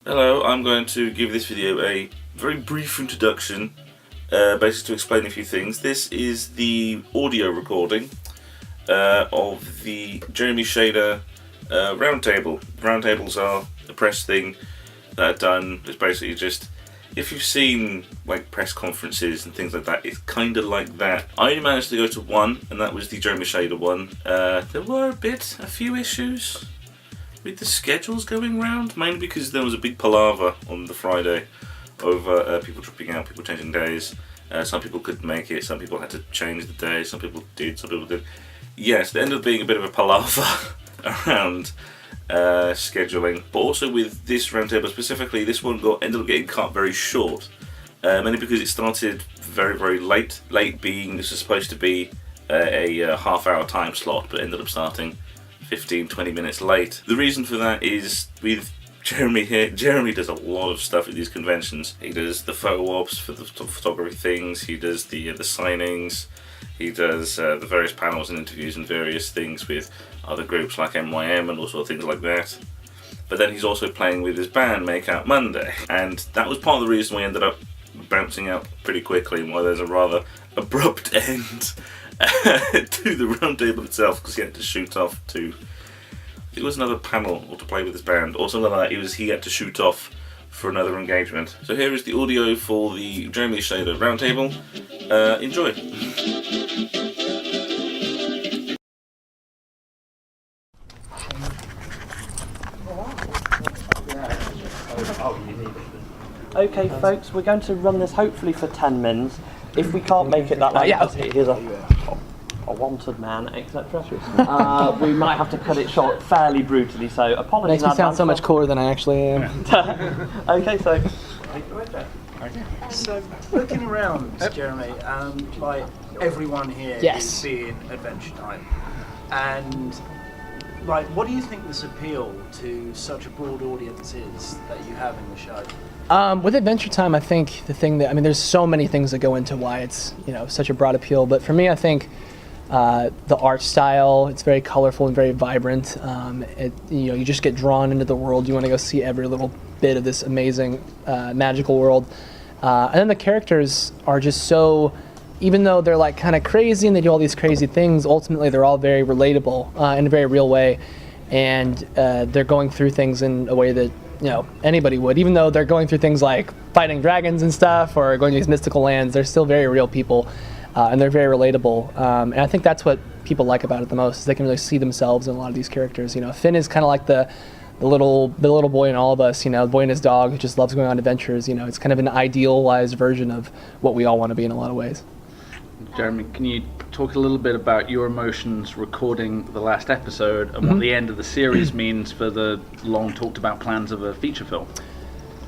Hello, I'm going to give this video a very brief introduction, basically to explain a few things. This is the audio recording of the Jeremy Shada Roundtable. Roundtables are a press thing that are done. It's basically just, if you've seen like press conferences and things like that, it's kind of like that. I only managed to go to one, and that was the Jeremy Shada one. There were a few issues with the schedules going round, mainly because there was a big palaver on the Friday over people dropping out, people changing days. Some people couldn't make it, some people had to change the day, some people did, some people did. Yes, there ended up being a bit of a palaver around scheduling, but also with this roundtable specifically, this one ended up getting cut very short, mainly because it started very, very late. Late being this was supposed to be a half-hour time slot, but ended up starting 15-20 minutes late. The reason for that is with Jeremy here. Jeremy does a lot of stuff at these conventions. He does the photo ops for the photography things, he does the signings, he does the various panels and interviews and various things with other groups like MCM and all sorts of things like that. But then he's also playing with his band Make Out Monday, and that was part of the reason we ended up bouncing out pretty quickly and why there's a rather abrupt end to the roundtable itself, because he had to shoot off to, it was another panel or to play with his band or something like that. He had to shoot off for another engagement. So here is the audio for the Jeremy Shada roundtable. Enjoy. Okay folks, we're going to run this hopefully for 10 minutes. If we can't make it that long, here's a wanted man, etc. We might have to cut it short fairly brutally, so apologies. Makes me sound so much cooler than I actually am. Okay, so So, looking around, Jeremy, like everyone here is seeing Adventure Time, and like, what do you think this appeal to such a broad audience is that you have in the show? With Adventure Time, I think the thing that, there's so many things that go into why it's, such a broad appeal, but for me, I think the art style, it's very colorful and very vibrant. You just get drawn into the world. You want to go see every little bit of this amazing, magical world. And then the characters are just so, even though they're like kind of crazy and they do all these crazy things, ultimately they're all very relatable in a very real way. And they're going through things in a way that, anybody would. Even though they're going through things like fighting dragons and stuff or going to these mystical lands, they're still very real people. And they're very relatable, and I think that's what people like about it the most. Is they can really see themselves in a lot of these characters. Finn is kind of like the little boy in all of us. The boy and his dog who just loves going on adventures. It's kind of an idealized version of what we all want to be in a lot of ways. Jeremy, can you talk a little bit about your emotions recording the last episode and what the end of the series means for the long talked about plans of a feature film?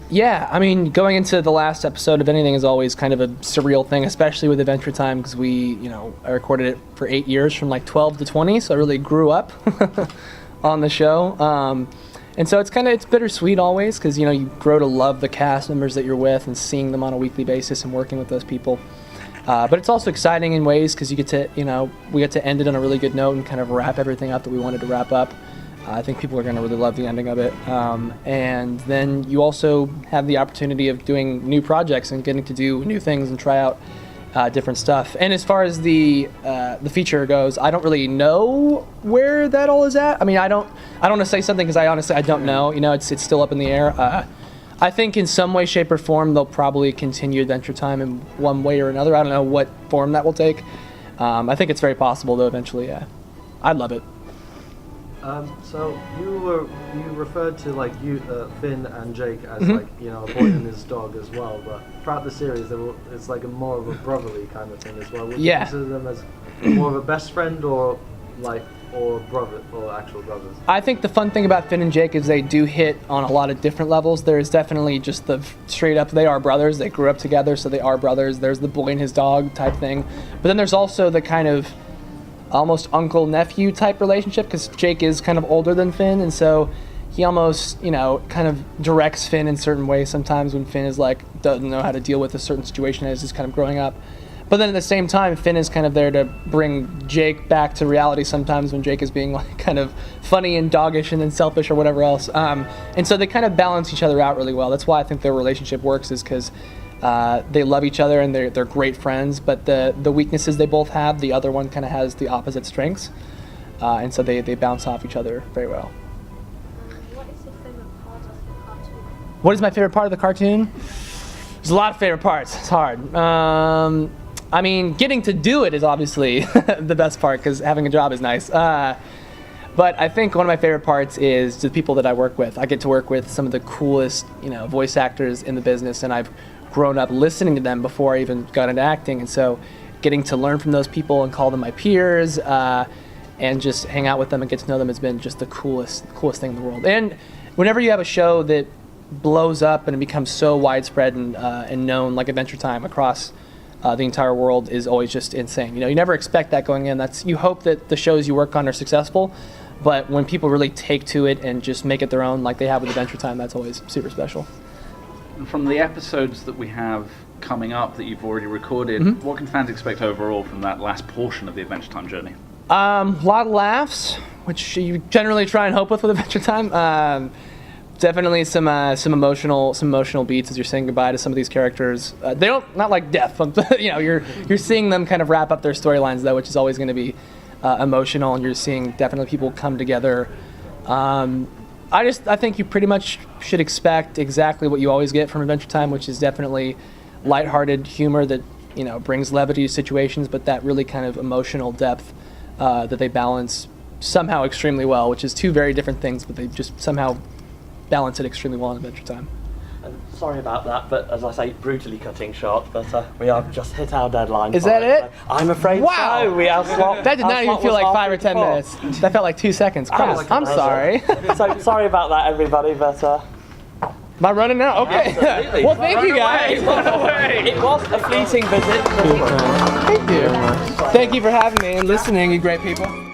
Yeah, going into the last episode of anything is always kind of a surreal thing, especially with Adventure Time, because I recorded it for 8 years from like 12 to 20, so I really grew up on the show. And so it's bittersweet always, because you grow to love the cast members that you're with and seeing them on a weekly basis and working with those people. But it's also exciting in ways because you get to, we get to end it on a really good note and kind of wrap everything up that we wanted to wrap up. I think people are going to really love the ending of it. And then you also have the opportunity of doing new projects and getting to do new things and try out different stuff. And as far as the feature goes, I don't really know where that all is at. I don't want to say something because I don't know. It's still up in the air. I think in some way, shape, or form they'll probably continue Adventure Time in one way or another. I don't know what form that will take. I think it's very possible though eventually. Yeah, I'd love it. So you referred to like Finn and Jake as like a boy and his dog as well, but throughout the series it's like more of a brotherly kind of thing as well. Would you consider them as more of a best friend or brother or actual brothers? I think the fun thing about Finn and Jake is they do hit on a lot of different levels. There's definitely just the straight up they are brothers. They grew up together, so they are brothers. There's the boy and his dog type thing, but then there's also the kind of almost uncle-nephew type relationship, because Jake is kind of older than Finn, and so he almost, kind of directs Finn in certain ways sometimes when Finn is like, doesn't know how to deal with a certain situation as he's kind of growing up. But then at the same time, Finn is kind of there to bring Jake back to reality sometimes when Jake is being like kind of funny and doggish and then selfish or whatever else. And so they kind of balance each other out really well. That's why I think their relationship works, is because they love each other and they're great friends, but the weaknesses they both have, the other one kind of has the opposite strengths. And so they bounce off each other very well. What is your favorite part of the cartoon? What is my favorite part of the cartoon? There's a lot of favorite parts. It's hard. I mean, getting to do it is obviously the best part, because having a job is nice. But I think one of my favorite parts is the people that I work with. I get to work with some of the coolest, voice actors in the business, and I've grown up listening to them before I even got into acting. And so getting to learn from those people and call them my peers, and just hang out with them and get to know them has been just the coolest thing in the world. And whenever you have a show that blows up and it becomes so widespread and known, like Adventure Time, across the entire world, is always just insane. You never expect that going in. You hope that the shows you work on are successful, but when people really take to it and just make it their own, like they have with Adventure Time, that's always super special. And from the episodes that we have coming up that you've already recorded, what can fans expect overall from that last portion of the Adventure Time journey? A lot of laughs, which you generally try and hope with Adventure Time. Definitely some emotional beats as you're saying goodbye to some of these characters. They don't, not like death, but you're seeing them kind of wrap up their storylines though, which is always going to be emotional, and you're seeing definitely people come together. I think you pretty much should expect exactly what you always get from Adventure Time, which is definitely lighthearted humor that brings levity to situations, but that really kind of emotional depth that they balance somehow extremely well, which is two very different things, but they just somehow balance it extremely well in Adventure Time. And sorry about that, but as I say, brutally cutting short, but we have just hit our deadline. Is that it? So I'm afraid so. We have slot. That did not even feel like 5 or 10 minutes. That felt like 2 seconds. Crap. I'm sorry. So sorry about that, everybody, but am I running now? Okay. Absolutely. Well, thank you guys. It was a fleeting visit. Thank you. Thank you for having me and listening, you great people.